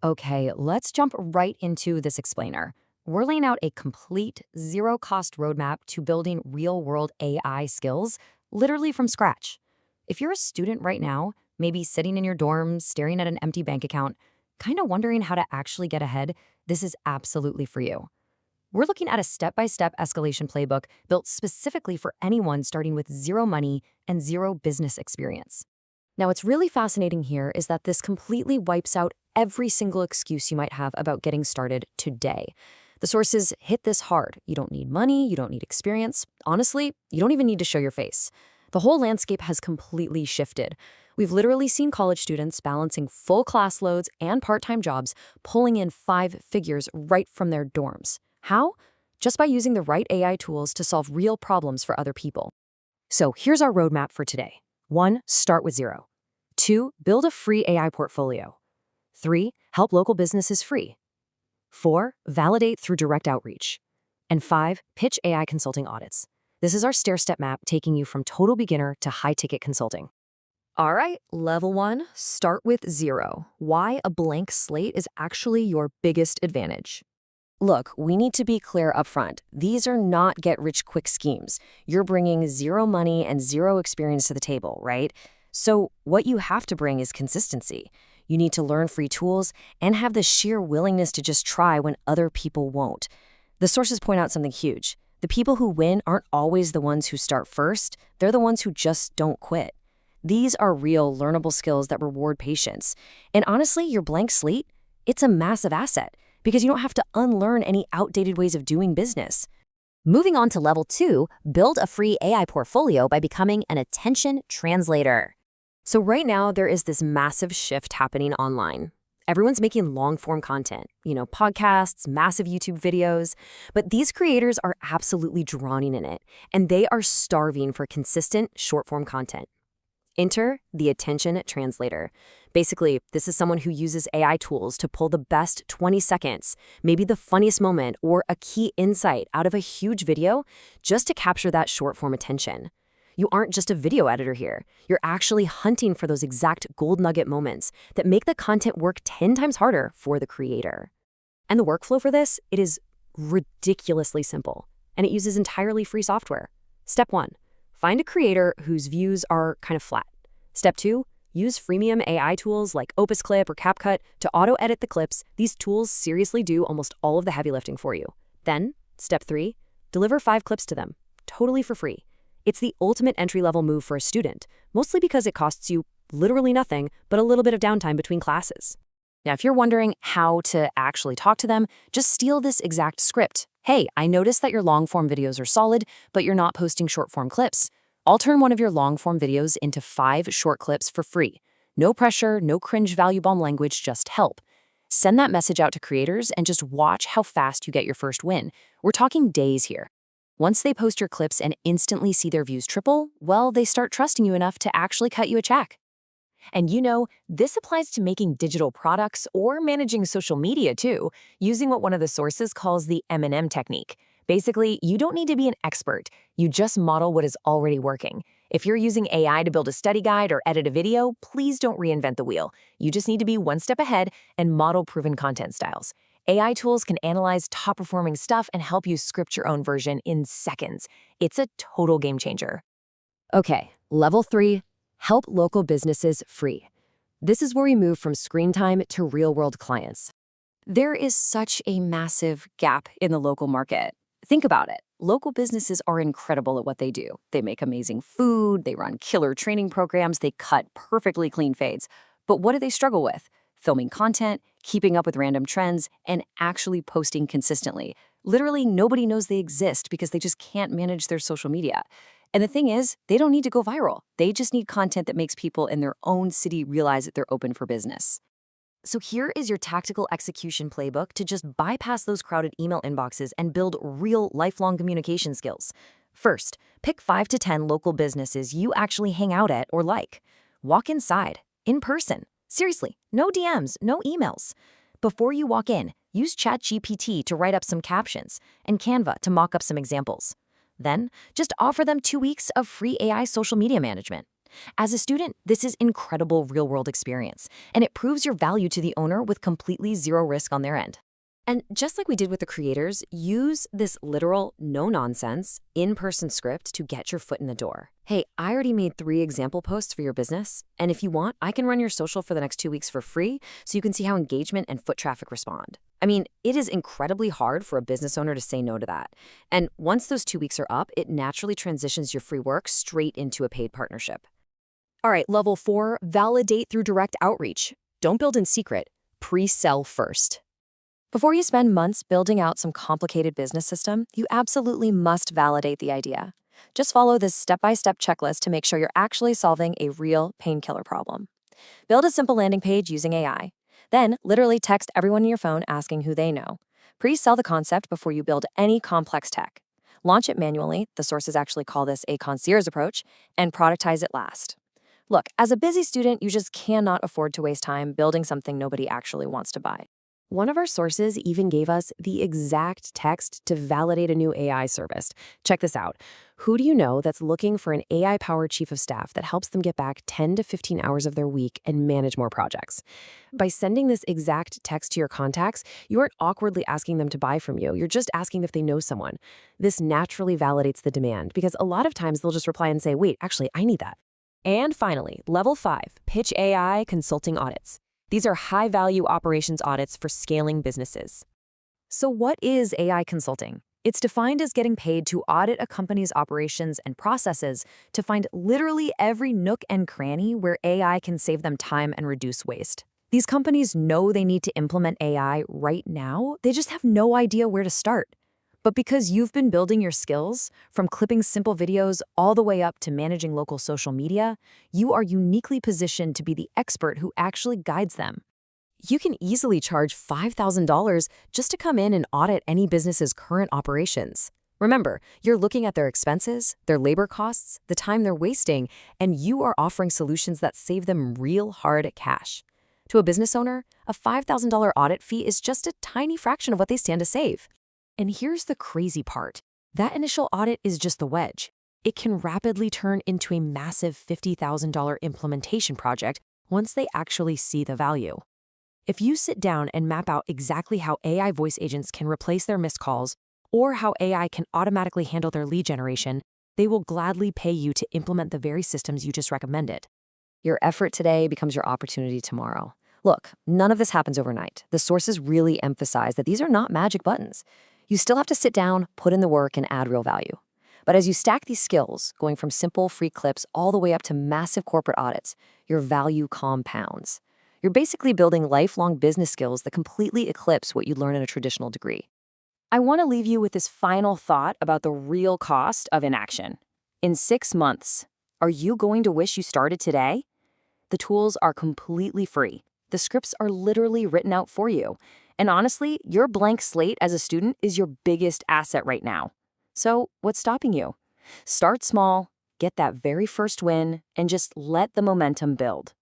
Okay, let's jump right into this explainer. We're laying out a complete zero-cost roadmap to building real-world AI skills, literally from scratch. If you're a student right now, maybe sitting in your dorm, staring at an empty bank account, kind of wondering how to actually get ahead, this is absolutely for you. We're looking at a step-by-step escalation playbook built specifically for anyone starting with zero money and zero business experience. Now, what's really fascinating here is that this completely wipes out every single excuse you might have about getting started today. The sources hit this hard. You don't need money, you don't need experience. Honestly, you don't even need to show your face. The whole landscape has completely shifted. We've literally seen college students balancing full class loads and part-time jobs, pulling in 5 figures right from their dorms. How? Just by using the right AI tools to solve real problems for other people. So here's our roadmap for today. 1. Start with zero. 2. Build a free AI portfolio. 3. Help local businesses free. 4. Validate through direct outreach. And 5. Pitch AI consulting audits. This is our stair-step map taking you from total beginner to high-ticket consulting. All right, level 1, start with zero. Why a blank slate is actually your biggest advantage. Look, we need to be clear upfront. These are not get-rich-quick schemes. You're bringing zero money and zero experience to the table, right? So what you have to bring is consistency. You need to learn free tools and have the sheer willingness to just try when other people won't. The sources point out something huge. The people who win aren't always the ones who start first. They're the ones who just don't quit. These are real learnable skills that reward patience. And honestly, your blank slate, it's a massive asset because you don't have to unlearn any outdated ways of doing business. Moving on to level 2, build a free AI portfolio by becoming an attention translator. So right now, there is this massive shift happening online. Everyone's making long-form content, podcasts, massive YouTube videos, but these creators are absolutely drowning in it, and they are starving for consistent short-form content. Enter the attention translator. Basically, this is someone who uses AI tools to pull the best 20 seconds, maybe the funniest moment or a key insight out of a huge video just to capture that short-form attention. You aren't just a video editor here. You're actually hunting for those exact gold nugget moments that make the content work 10 times harder for the creator. And the workflow for this, it is ridiculously simple, and it uses entirely free software. Step 1, find a creator whose views are kind of flat. Step 2, use freemium AI tools like Opus Clip or CapCut to auto-edit the clips. These tools seriously do almost all of the heavy lifting for you. Then, step 3, deliver 5 clips to them, totally for free. It's the ultimate entry-level move for a student, mostly because it costs you literally nothing but a little bit of downtime between classes. Now, if you're wondering how to actually talk to them, just steal this exact script. Hey, I noticed that your long-form videos are solid, but you're not posting short-form clips. I'll turn one of your long-form videos into 5 short clips for free. No pressure, no cringe value bomb language, just help. Send that message out to creators and just watch how fast you get your first win. We're talking days here. Once they post your clips and instantly see their views triple, well, they start trusting you enough to actually cut you a check. And this applies to making digital products or managing social media too, using what one of the sources calls the M&M technique. Basically, you don't need to be an expert. You just model what is already working. If you're using AI to build a study guide or edit a video, please don't reinvent the wheel. You just need to be one step ahead and model proven content styles. AI tools can analyze top-performing stuff and help you script your own version in seconds. It's a total game changer. Okay, level 3, help local businesses free. This is where we move from screen time to real-world clients. There is such a massive gap in the local market. Think about it. Local businesses are incredible at what they do. They make amazing food, they run killer training programs, they cut perfectly clean fades. But what do they struggle with? Filming content, keeping up with random trends, and actually posting consistently. Literally, nobody knows they exist because they just can't manage their social media. And the thing is, they don't need to go viral. They just need content that makes people in their own city realize that they're open for business. So here is your tactical execution playbook to just bypass those crowded email inboxes and build real lifelong communication skills. First, pick 5 to 10 local businesses you actually hang out at or like. Walk inside, in person. Seriously, no DMs, no emails. Before you walk in, use ChatGPT to write up some captions and Canva to mock up some examples. Then, just offer them 2 weeks of free AI social media management. As a student, this is incredible real-world experience, and it proves your value to the owner with completely zero risk on their end. And just like we did with the creators, use this literal, no-nonsense, in-person script to get your foot in the door. Hey, I already made 3 example posts for your business, and if you want, I can run your social for the next 2 weeks for free so you can see how engagement and foot traffic respond. I mean, it is incredibly hard for a business owner to say no to that. And once those 2 weeks are up, it naturally transitions your free work straight into a paid partnership. All right, level 4, validate through direct outreach. Don't build in secret, pre-sell first. Before you spend months building out some complicated business system, you absolutely must validate the idea. Just follow this step-by-step checklist to make sure you're actually solving a real painkiller problem. Build a simple landing page using AI. Then, literally text everyone in your phone asking who they know. Pre-sell the concept before you build any complex tech. Launch it manually, the sources actually call this a concierge approach, and productize it last. Look, as a busy student, you just cannot afford to waste time building something nobody actually wants to buy. One of our sources even gave us the exact text to validate a new AI service. Check this out. Who do you know that's looking for an AI-powered chief of staff that helps them get back 10 to 15 hours of their week and manage more projects? By sending this exact text to your contacts, you aren't awkwardly asking them to buy from you. You're just asking if they know someone. This naturally validates the demand because a lot of times they'll just reply and say, wait, actually, I need that. And finally, level 5, pitch AI consulting audits. These are high-value operations audits for scaling businesses. So what is AI consulting? It's defined as getting paid to audit a company's operations and processes to find literally every nook and cranny where AI can save them time and reduce waste. These companies know they need to implement AI right now, they just have no idea where to start. But because you've been building your skills, from clipping simple videos all the way up to managing local social media, you are uniquely positioned to be the expert who actually guides them. You can easily charge $5,000 just to come in and audit any business's current operations. Remember, you're looking at their expenses, their labor costs, the time they're wasting, and you are offering solutions that save them real hard cash. To a business owner, a $5,000 audit fee is just a tiny fraction of what they stand to save. And here's the crazy part. That initial audit is just the wedge. It can rapidly turn into a massive $50,000 implementation project once they actually see the value. If you sit down and map out exactly how AI voice agents can replace their missed calls or how AI can automatically handle their lead generation, they will gladly pay you to implement the very systems you just recommended. Your effort today becomes your opportunity tomorrow. Look, none of this happens overnight. The sources really emphasize that these are not magic buttons. You still have to sit down, put in the work, and add real value. But as you stack these skills, going from simple free clips all the way up to massive corporate audits, your value compounds. You're basically building lifelong business skills that completely eclipse what you learn in a traditional degree. I want to leave you with this final thought about the real cost of inaction. In 6 months, are you going to wish you started today? The tools are completely free. The scripts are literally written out for you. And honestly, your blank slate as a student is your biggest asset right now. So what's stopping you? Start small, get that very first win, and just let the momentum build.